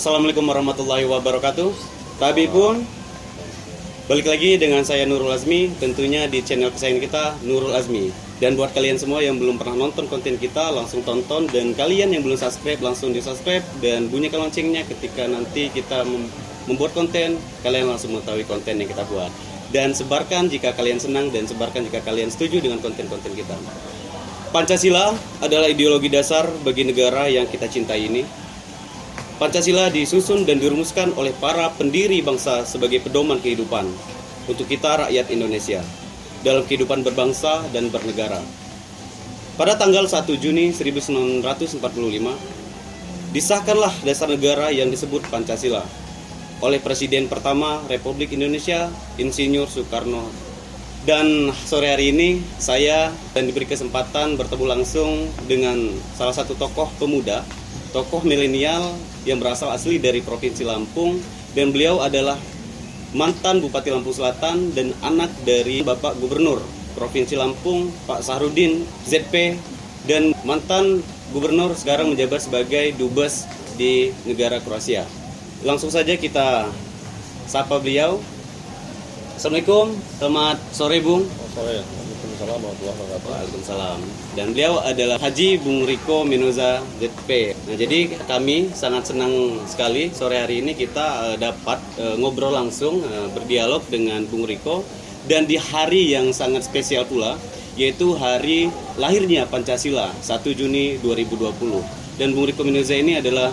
Assalamualaikum warahmatullahi wabarakatuh. Tabi pun balik lagi dengan saya Nurul Azmi, tentunya di channel kesayangan kita Nurul Azmi. Dan buat kalian semua yang belum pernah nonton konten kita, langsung tonton. Dan kalian yang belum subscribe, langsung di subscribe dan bunyikan loncengnya ketika nanti kita membuat konten, kalian langsung mengetahui konten yang kita buat. Dan sebarkan jika kalian senang dan sebarkan jika kalian setuju dengan konten-konten kita. Pancasila adalah ideologi dasar bagi negara yang kita cintai ini. Pancasila disusun dan dirumuskan oleh para pendiri bangsa sebagai pedoman kehidupan untuk kita rakyat Indonesia dalam kehidupan berbangsa dan bernegara. Pada tanggal 1 Juni 1945, disahkanlah dasar negara yang disebut Pancasila oleh Presiden pertama Republik Indonesia, Insinyur Soekarno. Dan sore hari ini saya diberi kesempatan bertemu langsung dengan salah satu tokoh pemuda, tokoh milenial yang berasal asli dari Provinsi Lampung, dan beliau adalah mantan Bupati Lampung Selatan dan anak dari Bapak Gubernur Provinsi Lampung, Pak Sahrudin ZP, dan mantan gubernur sekarang menjabat sebagai dubes di negara Kroasia. Langsung saja kita sapa beliau. Assalamualaikum, selamat sore Bung. Sore, Waalaikumsalam warahmatullahi wabarakatuh. Waalaikumsalam. Dan beliau adalah Haji Bung Riko Menoza ZP. Nah, jadi kami sangat senang sekali sore hari ini kita dapat ngobrol langsung, berdialog dengan Bung Riko. Dan di hari yang sangat spesial pula, yaitu hari lahirnya Pancasila, 1 Juni 2020. Dan Bung Riko Menoza ini adalah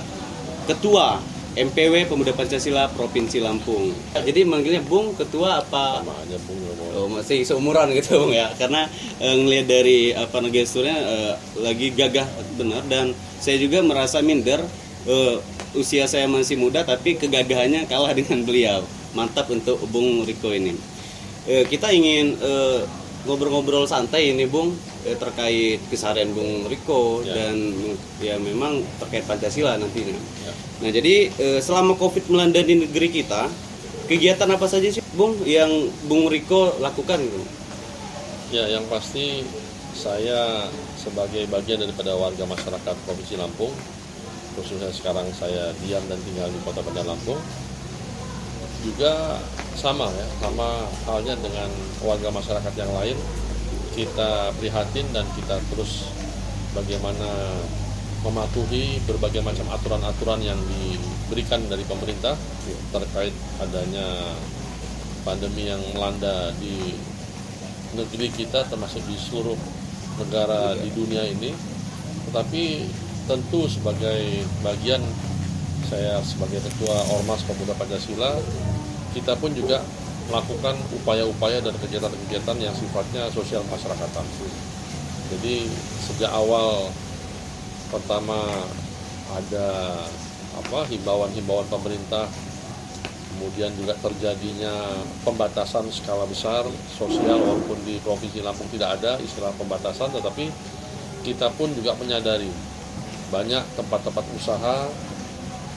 Ketua MPW Pemuda Pancasila Provinsi Lampung. Jadi manggilnya Bung, Ketua apa? Sama aja Bung. Oh, masih seumuran gitu Bung ya. Karena ngelihat dari gesturnya lagi gagah benar, dan saya juga merasa minder, usia saya masih muda tapi kegagahannya kalah dengan beliau. Mantap untuk Bung Riko ini. Kita ingin ngobrol-ngobrol santai ini Bung, terkait keseharian Bung Riko ya. Dan ya memang terkait Pancasila nantinya. Ya. Nah, jadi selama Covid melanda di negeri kita, kegiatan apa saja sih Bung yang Bung Riko lakukan gitu? Ya, yang pasti saya sebagai bagian daripada warga masyarakat Provinsi Lampung, khususnya sekarang saya diam dan tinggal di Kota Bandar Lampung, juga sama halnya dengan warga masyarakat yang lain. Kita prihatin dan kita terus bagaimana mematuhi berbagai macam aturan-aturan yang diberikan dari pemerintah terkait adanya pandemi yang melanda di negeri kita, termasuk di seluruh negara di dunia ini. Tetapi tentu sebagai bagian, saya sebagai Ketua Ormas Pemuda Pancasila, kita pun juga melakukan upaya-upaya dan kegiatan-kegiatan yang sifatnya sosial masyarakatan. Jadi sejak awal pertama ada himbauan-himbauan pemerintah, kemudian juga terjadinya pembatasan skala besar sosial, walaupun di Provinsi Lampung tidak ada istilah pembatasan, tetapi kita pun juga menyadari banyak tempat-tempat usaha,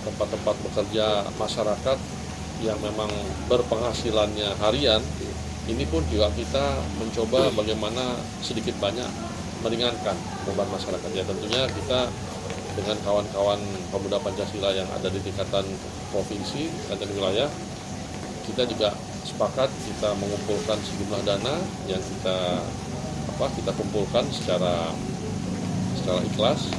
tempat-tempat bekerja masyarakat yang memang berpenghasilannya harian, ini pun juga kita mencoba bagaimana sedikit banyak meringankan beban masyarakat. Ya, tentunya kita dengan kawan-kawan pemuda Pancasila yang ada di tingkatan provinsi dan wilayah, kita juga sepakat kita mengumpulkan sejumlah dana yang kita kumpulkan secara ikhlas.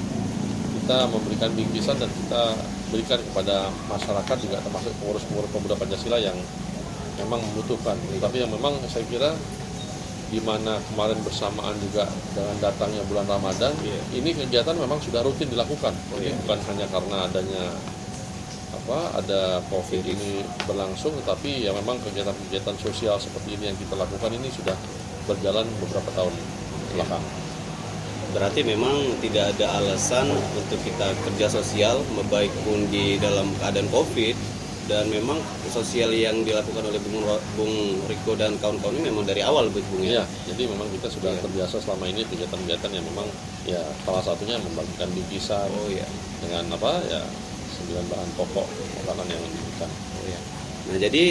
Kita memberikan bingkisan dan kita berikan kepada masyarakat juga, termasuk pengurus-pengurus pemuda Pancasila yang memang membutuhkan. Tapi yang memang saya kira di mana kemarin bersamaan juga dengan datangnya bulan Ramadan, ini kegiatan memang sudah rutin dilakukan. Ini bukan hanya karena adanya ada COVID ini berlangsung, tetapi ya memang kegiatan-kegiatan sosial seperti ini yang kita lakukan ini sudah berjalan beberapa tahun belakang. Berarti memang tidak ada alasan untuk kita kerja sosial, baik pun di dalam keadaan COVID, dan memang sosial yang dilakukan oleh Bung Riko dan kawan-kawan ini memang dari awal Bung ya. Ya, jadi memang kita sudah terbiasa selama ini kegiatan-kegiatan yang memang ya salah satunya membagikan bingkisan dengan 9 bahan pokok makanan yang diberikan. Nah, jadi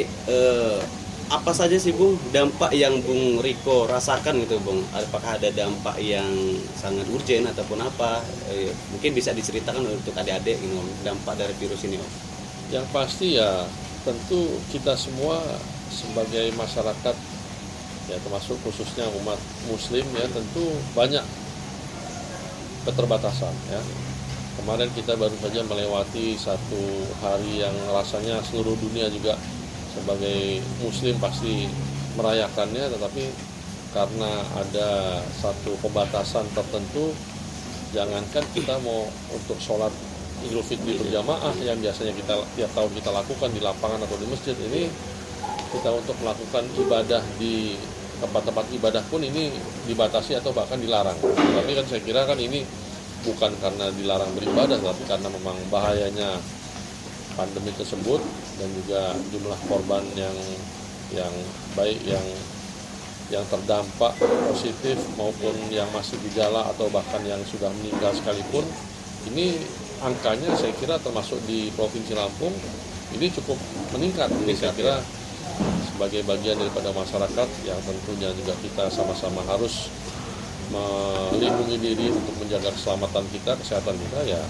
apa saja sih Bung dampak yang Bung Riko rasakan gitu Bung? Apakah ada dampak yang sangat urgent ataupun apa? Mungkin bisa diceritakan untuk adik-adik dampak dari virus ini Om. Yang pasti ya tentu kita semua sebagai masyarakat ya, termasuk khususnya umat muslim ya, tentu banyak keterbatasan ya. Kemarin kita baru saja melewati satu hari yang rasanya seluruh dunia juga sebagai muslim pasti merayakannya, tetapi karena ada satu pembatasan tertentu, jangankan kita mau untuk sholat Idul Fitri berjamaah yang biasanya kita tiap tahun kita lakukan di lapangan atau di masjid, ini kita untuk melakukan ibadah di tempat-tempat ibadah pun ini dibatasi atau bahkan dilarang. Tapi kan saya kira kan ini bukan karena dilarang beribadah, tapi karena memang bahayanya pandemi tersebut dan juga jumlah korban yang baik yang terdampak positif maupun yang masih gejala atau bahkan yang sudah meninggal sekalipun, ini angkanya saya kira termasuk di Provinsi Lampung ini cukup meningkat. Jadi saya kira sebagai bagian daripada masyarakat yang tentunya juga kita sama-sama harus melindungi diri untuk menjaga keselamatan kita, kesehatan kita, ya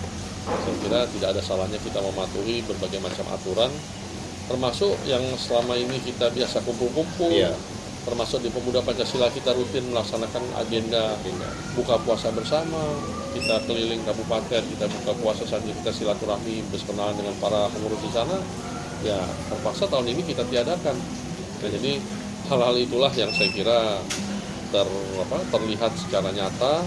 saya kira tidak ada salahnya kita mematuhi berbagai macam aturan, termasuk yang selama ini kita biasa kumpul-kumpul, termasuk di Pemuda Pancasila kita rutin melaksanakan agenda buka puasa bersama, kita keliling kabupaten, kita buka puasa sambil kita silaturahmi berkenalan dengan para pengurus di sana, ya terpaksa tahun ini kita tiadakan. Nah, jadi hal-hal itulah yang saya kira terlihat secara nyata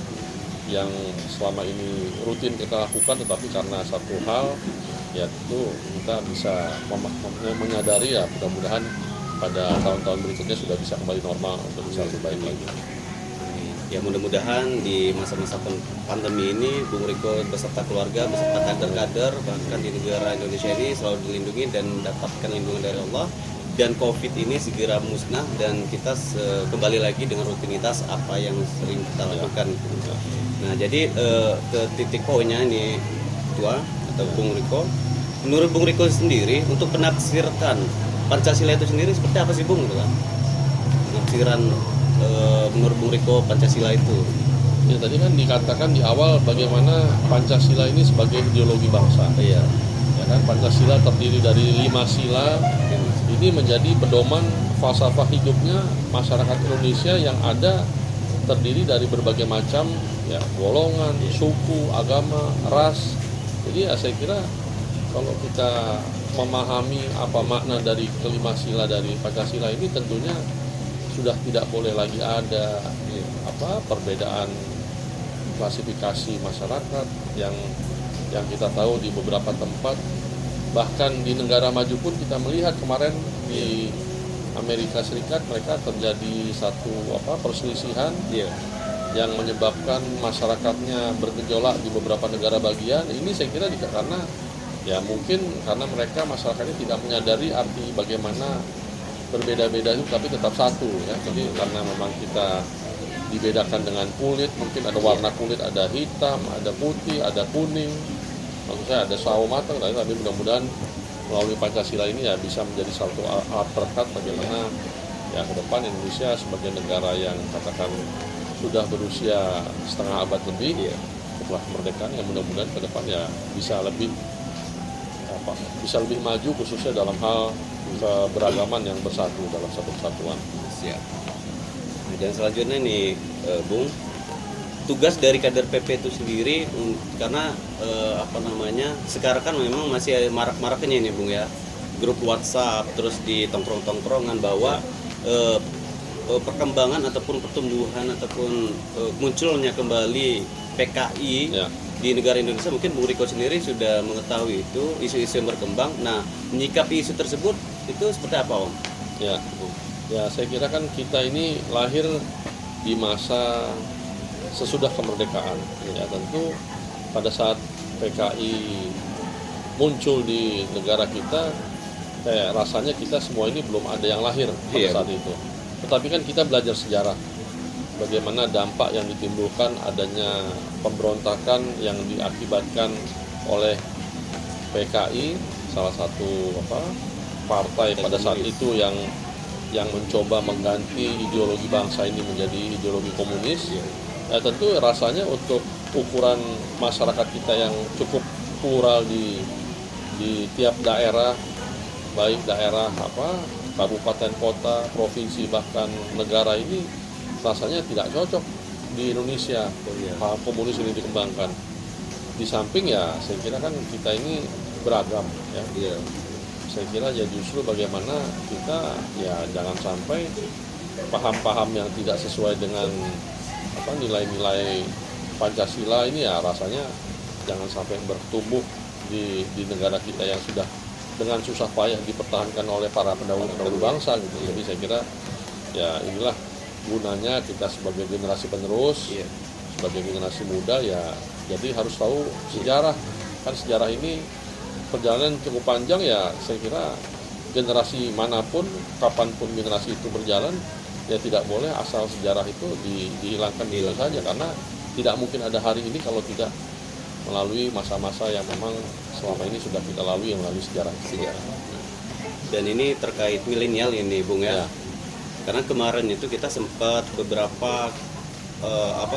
yang selama ini rutin kita lakukan, tetapi karena satu hal ya tentu kita bisa menyadari ya, mudah-mudahan pada tahun-tahun berikutnya sudah bisa kembali normal untuk bisa lebih baik lagi. Ya mudah-mudahan di masa-masa pandemi ini Bung Riko beserta keluarga, beserta kader-kader bahkan di negara Indonesia ini selalu dilindungi dan mendapatkan lindungan dari Allah, dan COVID ini segera musnah dan kita kembali lagi dengan rutinitas apa yang sering kita lakukan. Nah, jadi ke titik poinnya ini Tua atau Bung Riko, menurut Bung Riko sendiri untuk penafsirkan Pancasila itu sendiri seperti apa sih Bung? Penafsiran menurut Bung Riko Pancasila itu. Ya tadi kan dikatakan di awal bagaimana Pancasila ini sebagai ideologi bangsa. Iya. Ya kan, Pancasila terdiri dari 5 sila. Ini menjadi pedoman falsafah hidupnya masyarakat Indonesia yang ada terdiri dari berbagai macam ya golongan, suku, agama, ras. Jadi ya saya kira kalau kita memahami apa makna dari kelima sila dari Pancasila ini, tentunya sudah tidak boleh lagi ada perbedaan klasifikasi masyarakat yang kita tahu di beberapa tempat. Bahkan di negara maju pun kita melihat kemarin di Amerika Serikat mereka terjadi satu perselisihan yang menyebabkan masyarakatnya bergejolak di beberapa negara bagian. Ini saya kira juga karena ya mungkin karena mereka masyarakatnya tidak menyadari arti bagaimana berbeda-beda itu tapi tetap satu ya. Jadi karena memang kita dibedakan dengan kulit, mungkin ada warna kulit, ada hitam, ada putih, ada kuning. Maksud saya ada sawo matang, tapi mudah-mudahan melalui Pancasila ini ya bisa menjadi satu alat perekat bagaimana ya ke depan Indonesia sebagai negara yang katakan sudah berusia setengah abad lebih setelah kemerdekaan, yang mudah-mudahan ke depan ya bisa lebih maju khususnya dalam hal keberagaman yang bersatu dalam satu kesatuan. Siap. Dan selanjutnya nih Bung, tugas dari kader PP itu sendiri karena sekarang kan memang masih marak-maraknya ini Bung ya, grup WhatsApp terus di tongkrong-tongkrongan bahwa perkembangan ataupun pertumbuhan ataupun munculnya kembali PKI di negara Indonesia, mungkin Bung Riko sendiri sudah mengetahui itu isu-isu yang berkembang. Nah, menyikapi isu tersebut itu seperti apa Om? Ya saya kira kan kita ini lahir di masa sesudah kemerdekaan, ya tentu pada saat PKI muncul di negara kita, rasanya kita semua ini belum ada yang lahir pada saat itu. Tetapi kan kita belajar sejarah, bagaimana dampak yang ditimbulkan adanya pemberontakan yang diakibatkan oleh PKI, salah satu partai pada saat itu yang mencoba mengganti ideologi bangsa ini menjadi ideologi komunis. Ya tentu rasanya untuk ukuran masyarakat kita yang cukup plural di di tiap daerah, baik daerah kabupaten, kota, provinsi, bahkan negara ini rasanya tidak cocok di Indonesia paham komunis ini dikembangkan. Di samping ya saya kira kan kita ini beragam ya. Saya kira ya justru bagaimana kita ya jangan sampai paham-paham yang tidak sesuai dengan nilai-nilai Pancasila ini ya rasanya jangan sampai bertumbuh di negara kita yang sudah dengan susah payah dipertahankan oleh para pendahulu bangsa gitu. Jadi saya kira ya inilah gunanya kita sebagai generasi penerus, sebagai generasi muda ya jadi harus tahu sejarah. Kan sejarah ini perjalanan cukup panjang ya, saya kira generasi manapun, kapanpun generasi itu berjalan ya tidak boleh asal sejarah itu dihilangkan begitu saja, karena tidak mungkin ada hari ini kalau tidak melalui masa-masa yang memang selama ini sudah kita lalui melalui sejarah. Dan ini terkait milenial ini Bung ya. Karena kemarin itu kita sempat beberapa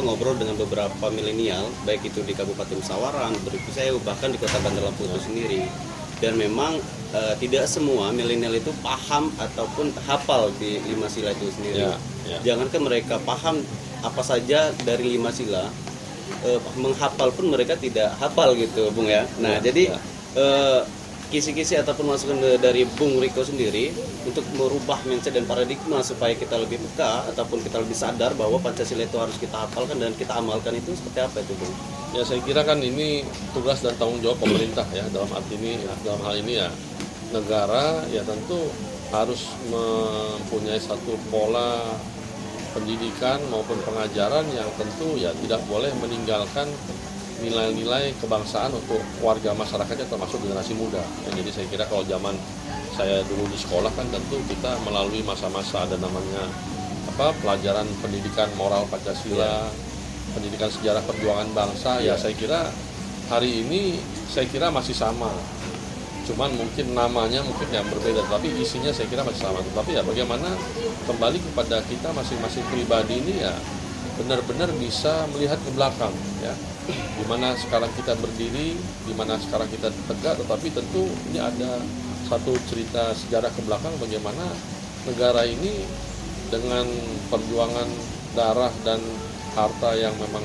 ngobrol dengan beberapa milenial, baik itu di Kabupaten Sawaran, Berikuseu, bahkan di Kota Bandar Lampung itu sendiri. Dan memang tidak semua milenial itu paham ataupun hafal di 5 sila itu sendiri. Jangankan mereka paham apa saja dari 5 sila, menghafal pun mereka tidak hafal gitu Bung ya. Nah jadi kisi-kisi ataupun masukan dari Bung Riko sendiri untuk merubah mindset dan paradigma supaya kita lebih peka ataupun kita lebih sadar bahwa Pancasila itu harus kita hafalkan dan kita amalkan, itu seperti apa itu Bung? Ya saya kira kan ini tugas dan tanggung jawab pemerintah ya, dalam hal ini ya negara ya tentu harus mempunyai satu pola pendidikan maupun pengajaran yang tentu ya tidak boleh meninggalkan nilai-nilai kebangsaan untuk warga masyarakatnya termasuk generasi muda. Ya, jadi saya kira kalau zaman saya dulu di sekolah kan tentu kita melalui masa-masa ada namanya pelajaran pendidikan moral Pancasila, pendidikan sejarah perjuangan bangsa. Ya saya kira hari ini saya kira masih sama. Cuman mungkin namanya mungkin yang berbeda, tapi isinya saya kira masih sama. Tapi ya bagaimana kembali kepada kita masing-masing pribadi ini ya benar-benar bisa melihat ke belakang ya. Di mana sekarang kita berdiri, di mana sekarang kita tegak, tetapi tentu ini ada satu cerita sejarah ke belakang bagaimana negara ini dengan perjuangan darah dan harta yang memang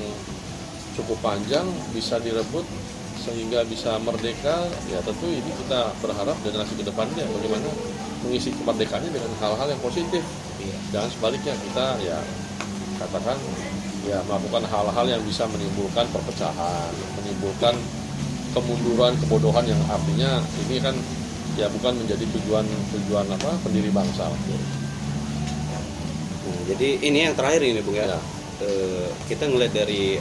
cukup panjang bisa direbut sehingga bisa merdeka. Ya tentu ini kita berharap generasi ke depannya bagaimana mengisi kemerdekaannya dengan hal-hal yang positif. Dan sebaliknya kita ya katakan ya melakukan hal-hal yang bisa menimbulkan perpecahan, menimbulkan kemunduran, kebodohan yang artinya ini kan ya bukan menjadi tujuan pendiri bangsa. Jadi ini yang terakhir ini Bung ya. Kita ngelihat dari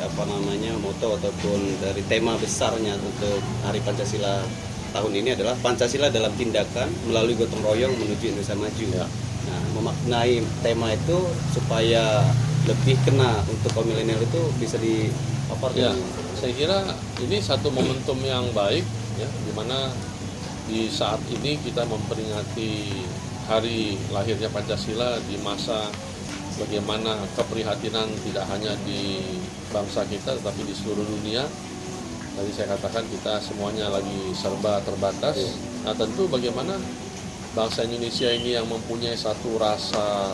moto ataupun dari tema besarnya untuk Hari Pancasila tahun ini adalah Pancasila dalam tindakan melalui gotong royong menuju Indonesia maju. Nah, memaknai tema itu supaya lebih kena untuk kaum milenial itu bisa dipaparkan. Saya kira ini satu momentum yang baik ya, di mana di saat ini kita memperingati hari lahirnya Pancasila di masa bagaimana keprihatinan tidak hanya di bangsa kita tetapi di seluruh dunia. Tadi saya katakan kita semuanya lagi serba terbatas. Nah tentu bagaimana bangsa Indonesia ini yang mempunyai satu rasa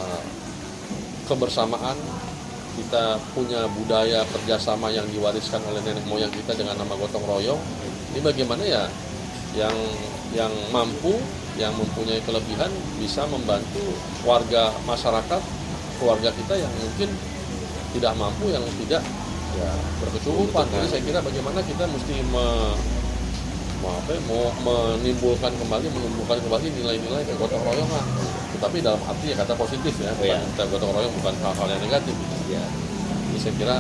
kebersamaan, kita punya budaya kerjasama yang diwariskan oleh nenek moyang kita dengan nama gotong royong. Ini bagaimana ya yang mampu, yang mempunyai kelebihan bisa membantu warga masyarakat, keluarga kita yang mungkin tidak mampu, yang tidak ya berkecukupan. Jadi saya kira bagaimana kita mesti menumbuhkan kembali nilai-nilai kegotong royongan, tetapi dalam arti ya kata positif ya, kita gotong royong bukan hal-hal yang negatif. Jadi saya kira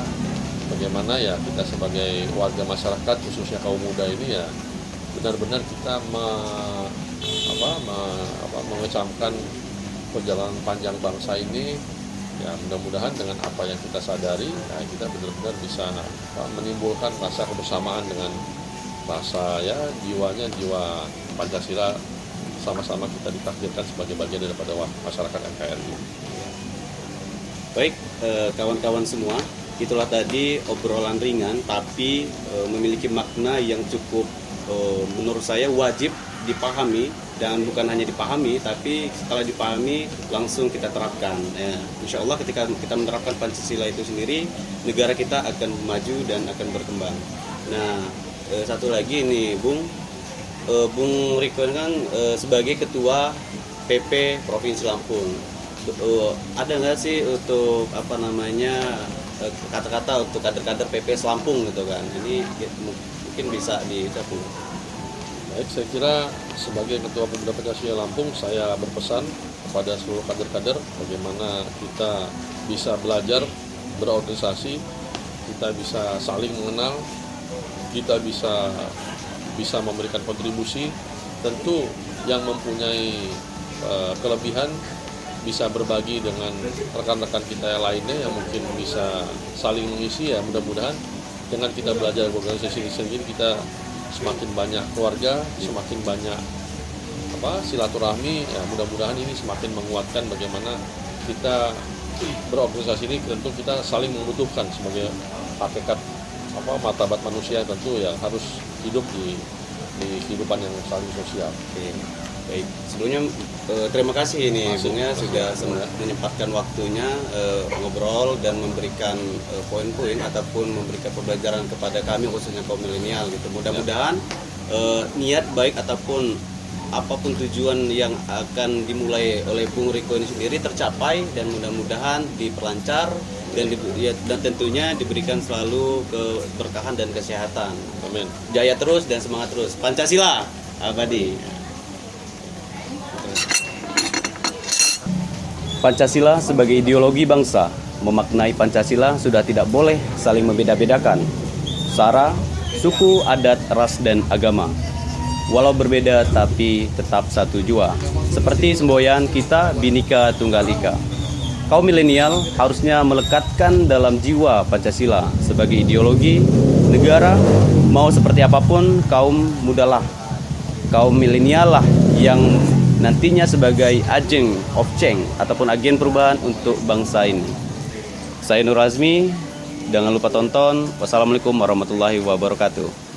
bagaimana ya kita sebagai warga masyarakat khususnya kaum muda ini ya benar-benar kita mengecamkan perjalanan panjang bangsa ini ya, mudah-mudahan dengan apa yang kita sadari ya, kita benar-benar bisa menimbulkan rasa kebersamaan dengan rasa ya jiwa Pancasila, sama-sama kita ditakdirkan sebagai bagian daripada masyarakat NKRI. Baik, kawan-kawan semua, itulah tadi obrolan ringan tapi memiliki makna yang cukup menurut saya wajib dipahami, dan bukan hanya dipahami tapi setelah dipahami langsung kita terapkan. Insya Allah ketika kita menerapkan Pancasila itu sendiri, negara kita akan maju dan akan berkembang. Nah, satu lagi nih Bung Riko kan sebagai ketua PP Provinsi Lampung, ada nggak sih untuk kata-kata untuk kader-kader PP Lampung gitu kan? Ini mungkin bisa diucapkan. Baik, saya kira sebagai Ketua Pemuda Pancasila Lampung, saya berpesan kepada seluruh kader-kader bagaimana kita bisa belajar berorganisasi, kita bisa saling mengenal, kita bisa memberikan kontribusi. Tentu yang mempunyai kelebihan bisa berbagi dengan rekan-rekan kita yang lainnya yang mungkin bisa saling mengisi. Ya mudah-mudahan dengan kita belajar organisasi ini sendiri, kita semakin banyak keluarga, semakin banyak silaturahmi. Ya mudah-mudahan ini semakin menguatkan bagaimana kita berorganisasi ini. Tentu kita saling membutuhkan sebagai hakikat martabat manusia, tentu ya harus hidup di kehidupan yang saling sosial. Oke. Baik, sebelumnya terima kasih ini Bungnya sudah menyempatkan waktunya ngobrol dan memberikan poin-poin ataupun memberikan pembelajaran kepada kami khususnya kaum milenial gitu. Mudah-mudahan niat baik ataupun apapun tujuan yang akan dimulai oleh Bung Riko ini sendiri tercapai, dan mudah-mudahan diperlancar dan tentunya diberikan selalu keberkahan dan kesehatan. Amin. Jaya terus dan semangat terus. Pancasila abadi. Pancasila sebagai ideologi bangsa, memaknai Pancasila sudah tidak boleh saling membeda-bedakan sara, suku, adat, ras, dan agama. Walau berbeda tapi tetap satu jua. Seperti semboyan kita Bhinneka Tunggal Ika. Kaum milenial harusnya melekatkan dalam jiwa Pancasila sebagai ideologi negara. Mau seperti apapun, kaum mudalah, kaum milenial lah yang nantinya sebagai agent of change ataupun agen perubahan untuk bangsa ini. Saya Nur Azmi, jangan lupa tonton. Wassalamualaikum warahmatullahi wabarakatuh.